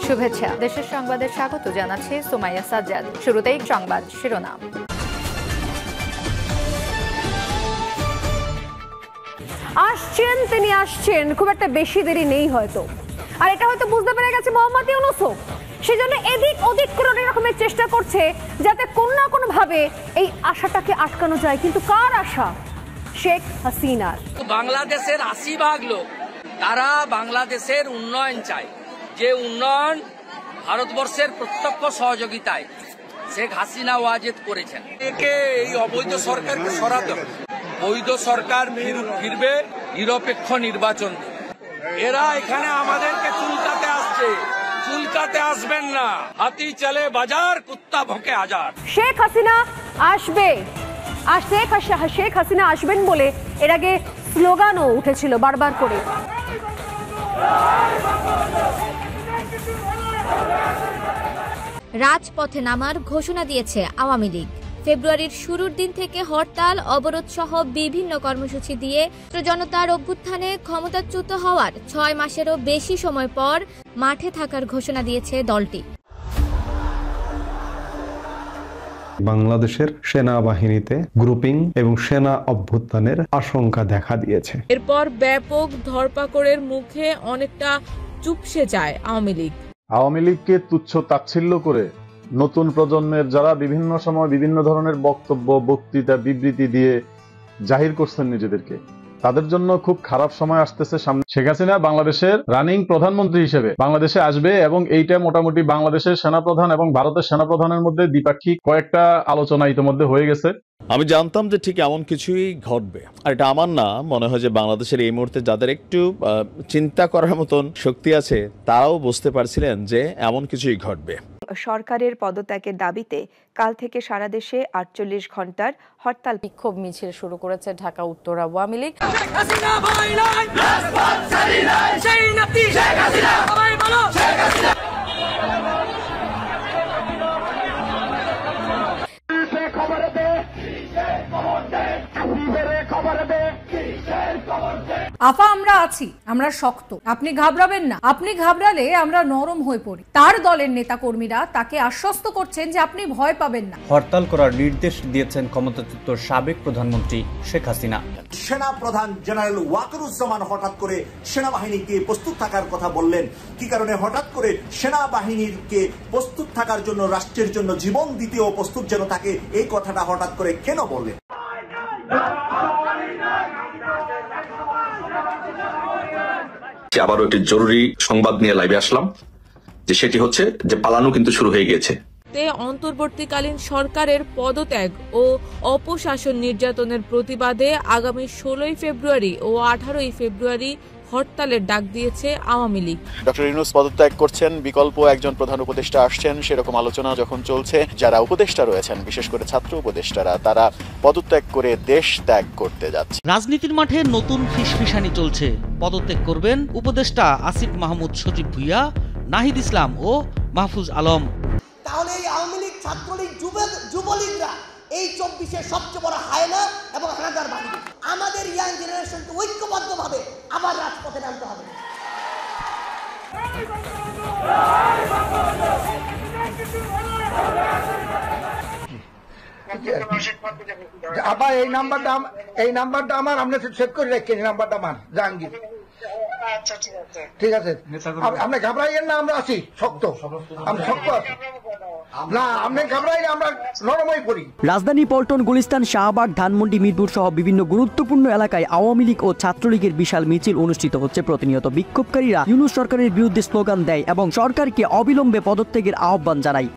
শুভেচ্ছা। দেশের সংবাদে স্বাগত জানাচ্ছি সুমাইয়া সাজ্জাদ। শুরুতেই সংবাদ শিরোনাম। তিনি আসছেন, খুব একটা বেশি দেরি নেই হয়তো। আর এটা হয়তো বুঝতে পেরে গেছে মোহাম্মদ ইউনূসও, সেজন্য এদিক ওদিক করে অনেক রকমের চেষ্টা করছে যাতে কোনো না কোনো ভাবে এই আশাটাকে আটকানো যায়। কিন্তু কার আশা? শেখ হাসিনার। বাংলাদেশের ৮০% লোক তারা বাংলাদেশের উন্নয়ন চায়, যে উন্নয়ন ভারতবর্ষের প্রত্যক্ষ সহযোগিতায় শেখ হাসিনা ওয়াজেদ করেছেন। এই অবৈধ সরকারকে সরাতে হবে। বৈধ সরকার ফিরবে নিরপেক্ষ নির্বাচন। এরা এখানে আমাদেরকে চুলকাতে আসছে, চুলকাতে আসবেন না। হাতি চলে বাজার, কুত্তা ভোঁকে হাজার। শেখ হাসিনা আসবে, আর শেখ হাসিনা আসবেন বলে এর আগে স্লোগানও উঠেছিল বারবার করে। রাজপথে নামার ঘোষণা দিয়েছে আওয়ামী লীগ। ফেব্রুয়ারির শুরুর দিন থেকে হরতাল, অবরোধ সহ বিভিন্ন কর্মসূচি দিয়ে জনতার অভ্যুত্থানে ক্ষমতাচ্যুত হওয়ার ৬ মাসেরও বেশি সময় পর মাঠে থাকার ঘোষণা দিয়েছে দলটি। বাংলাদেশের সেনাবাহিনীতে গ্রুপিং এবং সেনা অভ্যুত্থানের আশঙ্কা দেখা দিয়েছে। এরপর ব্যাপক ধরপাকড়ের মুখে অনেকটা চুপসে যায় আওয়ামী লীগ। আওয়ামী লীগকে তুচ্ছ তাচ্ছিল্য করে নতুন প্রজন্মের যারা বিভিন্ন সময় বিভিন্ন ধরনের বক্তব্য, বক্তৃতা, বিবৃতি দিয়ে জাহির করছেন নিজেদেরকে, তাদের জন্য খুব খারাপ সময় আসতেছে সামনে। শেখ হাসিনা বাংলাদেশের রানিং প্রধানমন্ত্রী হিসেবে বাংলাদেশে আসবে এবং এইটা মোটামুটি বাংলাদেশের সেনাপ্রধান এবং ভারতের সেনাপ্রধানের মধ্যে দ্বিপাক্ষিক কয়েকটা আলোচনা ইতিমধ্যে হয়ে গেছে। আমি জানতাম যে ঠিক এমন কিছুই ঘটবে, আর এটা আমার না, মনে হয় যে বাংলাদেশের এই মুহূর্তে যাদের একটু চিন্তা করার মতন শক্তি আছে তারাও বুঝতে পারছিলেন যে এমন কিছুই ঘটবে। সরকারের পদত্যাগের দাবিতে কাল থেকে সারা দেশে ৪৮ ঘন্টার হরতাল বিক্ষোভ মিছিল শুরু করেছে ঢাকা উত্তর আওয়ামী লীগ। আফা, আমরা আছি, আমরা শক্ত, আপনি ঘাবড়াবেন না। আপনি ঘাবড়ালে আমরা নরম হয়ে পড়ি। তার দলের নেতা কর্মীরা তাকে আশ্বস্ত করছেন যে আপনি ভয় পাবেন না। হরতাল করার নির্দেশ দিয়েছেন ক্ষমতাচ্যুত সাবেক প্রধানমন্ত্রী শেখ হাসিনা। সেনা প্রধান জেনারেল ওয়াকারুজ্জামান হঠাৎ করে সেনাবাহিনীকে প্রস্তুত থাকার কথা বললেন। কি কারণে হঠাৎ করে সেনাবাহিনীকে প্রস্তুত থাকার জন্য, রাষ্ট্রের জন্য জীবন দিতেও প্রস্তুত যেন থাকে, এই কথাটা হঠাৎ করে কেন বললেন? আবারও একটি জরুরি সংবাদ নিয়ে লাইভে আসলাম, যে সেটি হচ্ছে যে পালানো কিন্তু শুরু হয়ে গেছে। অন্তর্বর্তীকালীন সরকারের পদত্যাগ ও অপশাসন নির্যাতনের প্রতিবাদে আগামী ১৬ ফেব্রুয়ারি ও ১৮ ফেব্রুয়ারি হরতালের ডাক দিয়েছে আওয়ামী লীগ। ডক্টর ইউনূস পদত্যাগ করছেন, বিকল্প একজন প্রধান উপদেষ্টা আসছেন, সেরকম আলোচনা যখন চলছে, যারা উপদেষ্টা রয়েছেন, বিশেষ করে ছাত্র উপদেষ্টারা, তারা পদত্যাগ করে দেশ ত্যাগ করতে যাচ্ছে। রাজনীতির মাঠে নতুন ফিসফিসানি চলছে। পদত্যাগ করবেন উপদেষ্টা আসিফ মাহমুদ, সজীব ভুইয়া, নাহিদ ইসলাম ও মাহফুজ আলম। তাহলে এই আওয়ামী লীগ, ছাত্রলীগ, যুবলীগরা এই ২৪-এর সবচেয়ে বড় হায়না এবং হানাদার বাহিনী। আমাদের ইয়াং জেনারেশনকে ঐক্যবদ্ধভাবে আবার রাজপথে নামতে হবে। আবার এই নাম্বারটা আমার, আপনি সেভ করে রাখেন। এই নাম্বারটা আমার জাহাঙ্গীর। ঠিক আছে, আপনি ঘাবড়াইয়েন না, আমরা আছি শক্ত, আমরা শক্ত না, আপনি ঘাবড়াইলে আমরা নরম হয়ে পড়ি। রাজধানী পল্টন, গুলিস্তান, শাহবাগ, ধানমন্ডি, মিরপুর সহ বিভিন্ন গুরুত্বপূর্ণ এলাকায় আওয়ামী লীগ ও ছাত্রলীগের বিশাল মিছিল অনুষ্ঠিত হচ্ছে। প্রতিনিয়ত বিক্ষোভকারীরা ইউনূস সরকারের বিরুদ্ধে স্লোগান দেয় এবং সরকারকে অবিলম্বে পদত্যাগের আহ্বান জানায়।